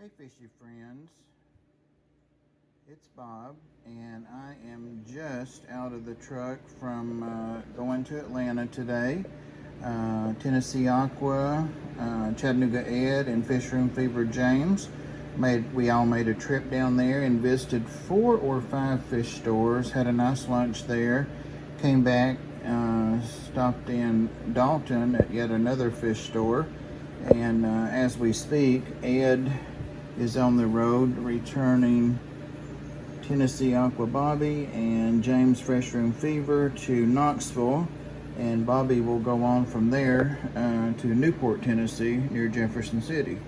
Hey fishy friends, it's Bob, and I am just out of the truck from going to Atlanta today. Tennessee Aqua, Chattanooga Ed, and Fish Room Fever James. We all made a trip down there and visited 4 or 5 fish stores, had a nice lunch there, came back, stopped in Dalton at yet another fish store, and as we speak, Ed is on the road returning Tennessee Aqua Bobby and James Fresh Room Fever to Knoxville, and Bobby will go on from there to Newport, Tennessee, near Jefferson City.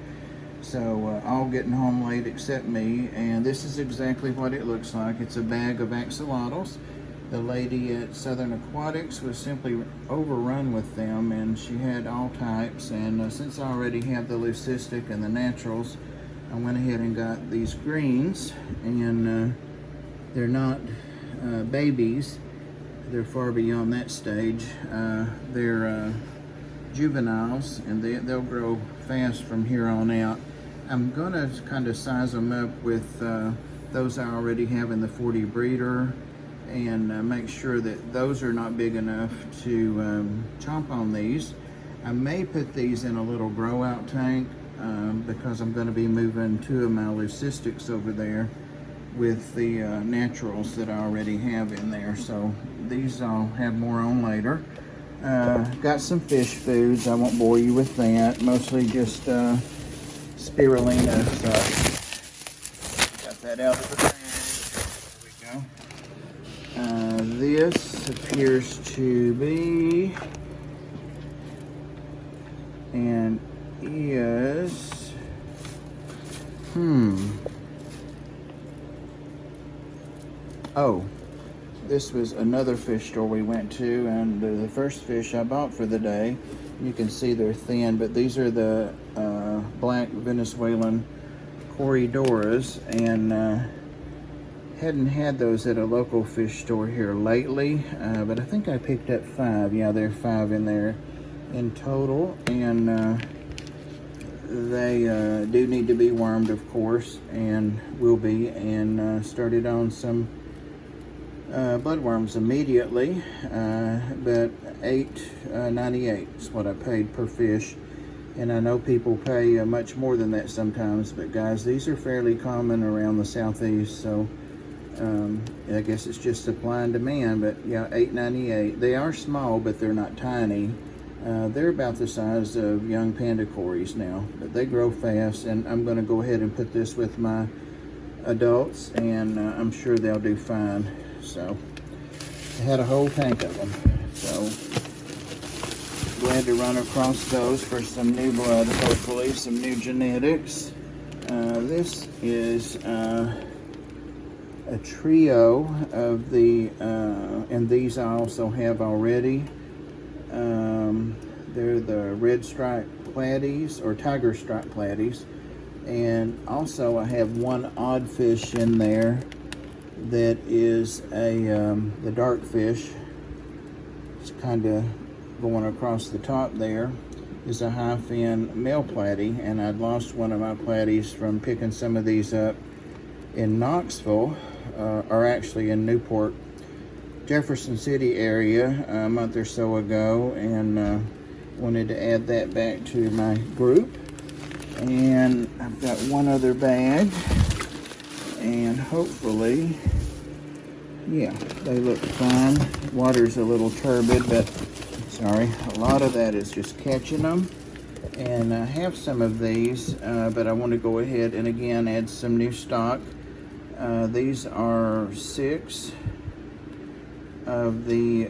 So all getting home late except me, and this is exactly what it looks like. It's a bag of axolotls. The lady at Southern Aquatics was simply overrun with them, and she had all types, and since I already have the leucistic and the naturals, I went ahead and got these greens, and they're not babies. They're far beyond that stage. They're juveniles, and they'll grow fast from here on out. I'm gonna kind of size them up with those I already have in the 40 breeder, and make sure that those are not big enough to chomp on these. I may put these in a little grow out tank because I'm going to be moving 2 of my leucistics over there with the naturals that I already have in there. So these I'll have more on later. Got some fish foods. I won't bore you with that. Mostly just spirulina stuff. Got that out of the bag. There we go. This appears to be and is oh, this was another fish store we went to, and the first fish I bought for the day. You can see they're thin, but these are the black Venezuelan corridoras, and hadn't had those at a local fish store here lately, but I think I picked up 5. Yeah, there are 5 in there in total, and they do need to be wormed, of course, and will be, and started on some bloodworms immediately, but $8.98 is what I paid per fish, and I know people pay much more than that sometimes, but guys, these are fairly common around the southeast, so I guess it's just supply and demand. But yeah, $8.98. They are small, but they're not tiny. They're about the size of young panda cories now, but they grow fast, and I'm going to go ahead and put this with my adults, and I'm sure they'll do fine. So I had a whole tank of them, so glad to run across those for some new blood, hopefully some new genetics. This is a trio of the and these I also have already. They're the red stripe platies, or tiger stripe platies, and also I have one odd fish in there that is the dark fish. It's kind of going across the top there is a high fin male platy, and I'd lost one of my platies from picking some of these up in Knoxville, or actually in Newport, Jefferson City area a month or so ago, and wanted to add that back to my group. And I've got one other bag, and hopefully, yeah, they look fine. Water's a little turbid, but sorry, a lot of that is just catching them. And I have some of these, but I want to go ahead and again add some new stock. These are 6 of the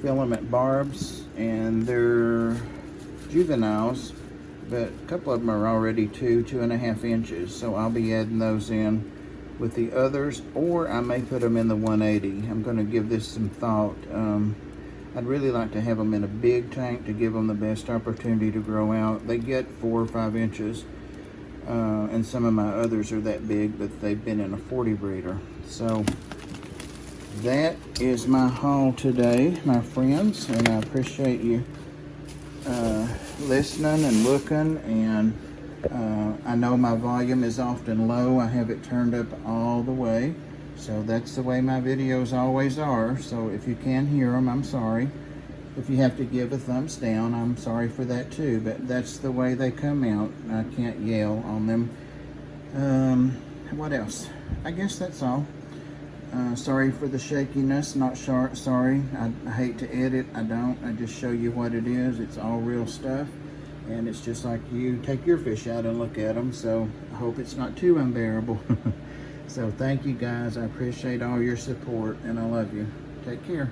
filament barbs, and they're juveniles, but a couple of them are already 2.5 inches, so I'll be adding those in with the others, or I may put them in the 180. I'm going to give this some thought. I'd really like to have them in a big tank to give them the best opportunity to grow out. They get 4 or 5 inches, and some of my others are that big, but they've been in a 40 breeder. So that is my haul today, my friends, and I appreciate you listening and looking, and I know my volume is often low. I have it turned up all the way, so that's the way my videos always are. So if you can hear them, I'm sorry. If you have to give a thumbs down, I'm sorry for that too, but that's the way they come out. I can't yell on them. What else? I guess that's all. Sorry for the shakiness, not sorry. I hate to edit, I don't. I just show you what it is. It's all real stuff, and it's just like you take your fish out and look at them, so I hope it's not too unbearable. So thank you guys, I appreciate all your support, and I love you. Take care.